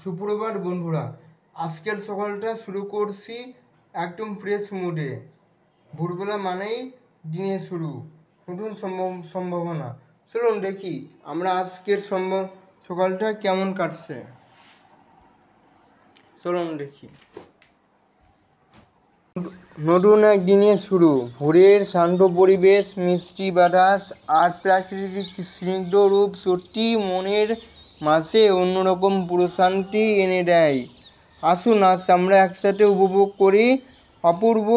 সুপ্রভাত বন্ধুরা, আজকের সকালটা শুরু করছি একদম ফ্রেশ মুডে। ভোরবেলা মানেই দিনের শুরু, নতুন সম্ভাবনা। চলুন দেখি আমরা আজকের সকালটা কেমন কাটছে। চলুন দেখি। নতুন এক দিনের শুরু, ভোরের শান্ত পরিবেশ, মিষ্টি বাতাস আর প্রাকৃতিক স্নিগ্ধ রূপ সত্যি মনের মাঝে অন্যরকম প্রশান্তি এনে দেয়। আসুন আজ আমরা একসাথে উপভোগ করি অপূর্ব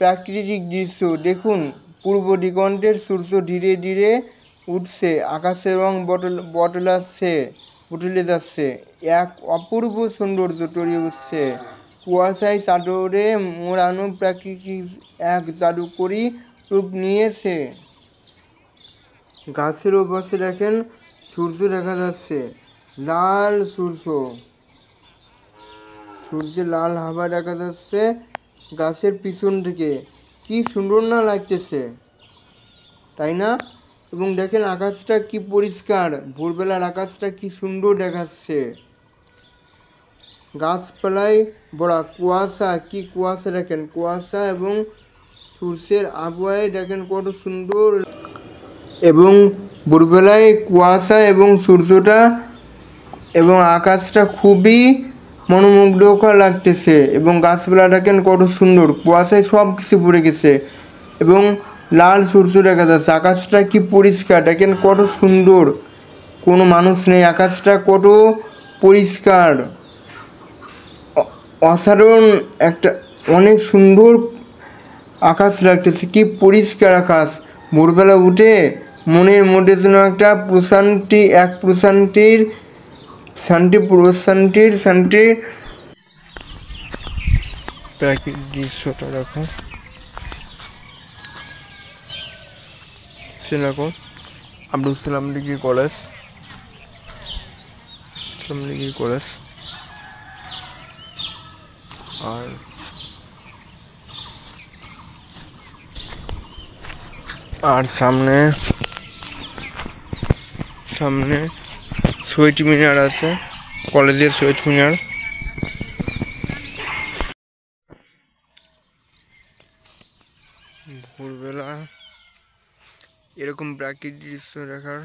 প্রাকৃতিক দৃশ্য। দেখুন, পূর্ব দিগন্তের সূর্য ধীরে ধীরে উঠছে, আকাশের রং বদলে যাচ্ছে, এক অপূর্ব সৌন্দর্য তৈরি হচ্ছে। কুয়াশায় চাদরে মোড়ানো প্রাকৃতিক এক জাদুকরী রূপ নিয়েছে। গাছের ওপাশে দেখেন সূর্য দেখা যাচ্ছে, লাল সূর্যের লাল হাওয়া দেখা যাচ্ছে গাছের পিছন থেকে। কি সুন্দর না লাগতেছে, তাই না? এবং দেখেন আকাশটা কি পরিষ্কার, ভোরবেলার আকাশটা কি সুন্দর দেখাচ্ছে। গাছপালায় বড়া কুয়াশা, কি কুয়াশা দেখেন, কুয়াশা এবং সূর্যের আবহাওয়ায় দেখেন কত সুন্দর। এবং ভোরবেলায় কুয়াশা এবং সূর্যটা এবং আকাশটা খুবই মনোমুগ্ধকর লাগতেছে। এবং গাছপালা দেখেন কত সুন্দর, কুয়াশায় সব কিছু পড়ে গেছে এবং লাল সূর্য দেখা যাচ্ছে। আকাশটা কি পরিষ্কার দেখেন কত সুন্দর, কোনো মানুষ নেই, আকাশটা কত পরিষ্কার, অসাধারণ একটা অনেক সুন্দর আকাশ লাগতেছে। কি পরিষ্কার আকাশ, ভোরবেলা উঠে মনের মধ্যে যেন একটা প্রশান্তির প্রাকৃতিক দৃশ্যটা দেখো, দেখো আব্দুল সালাম ডিগ্রি কলেজ, আর সামনে শহীদ মিনার আছে, কলেজের শহীদ মিনার। ভোরবেলা এরকম প্রাকৃতিক দৃশ্য দেখার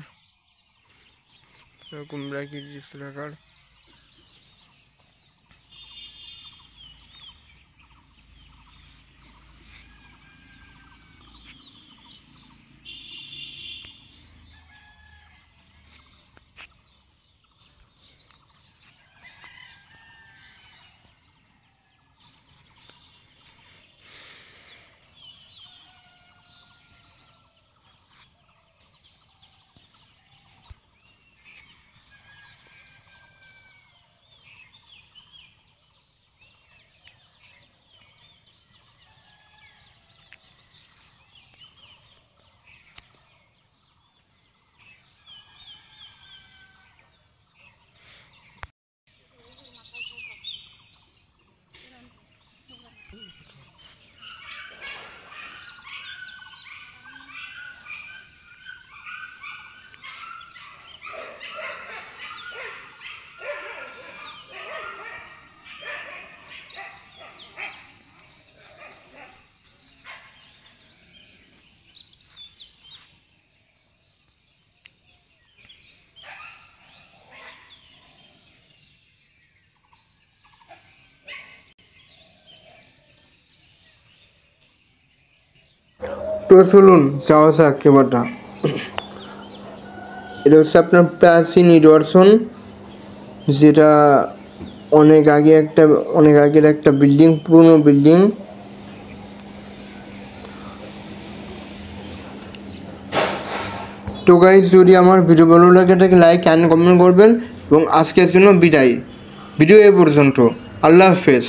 তো চলুন যাওয়া যাক এবারটা। এটা হচ্ছে আপনার প্রাচীন নিদর্শন, যেটা অনেক আগের একটা বিল্ডিং, পুরনো বিল্ডিং। তো গাইস, যদি আমার ভিডিও ভালো লাগে তাকে লাইক অ্যান্ড কমেন্ট করবেন এবং আজকের জন্য বিদায়। ভিডিও এ পর্যন্ত, আল্লাহ হাফেজ।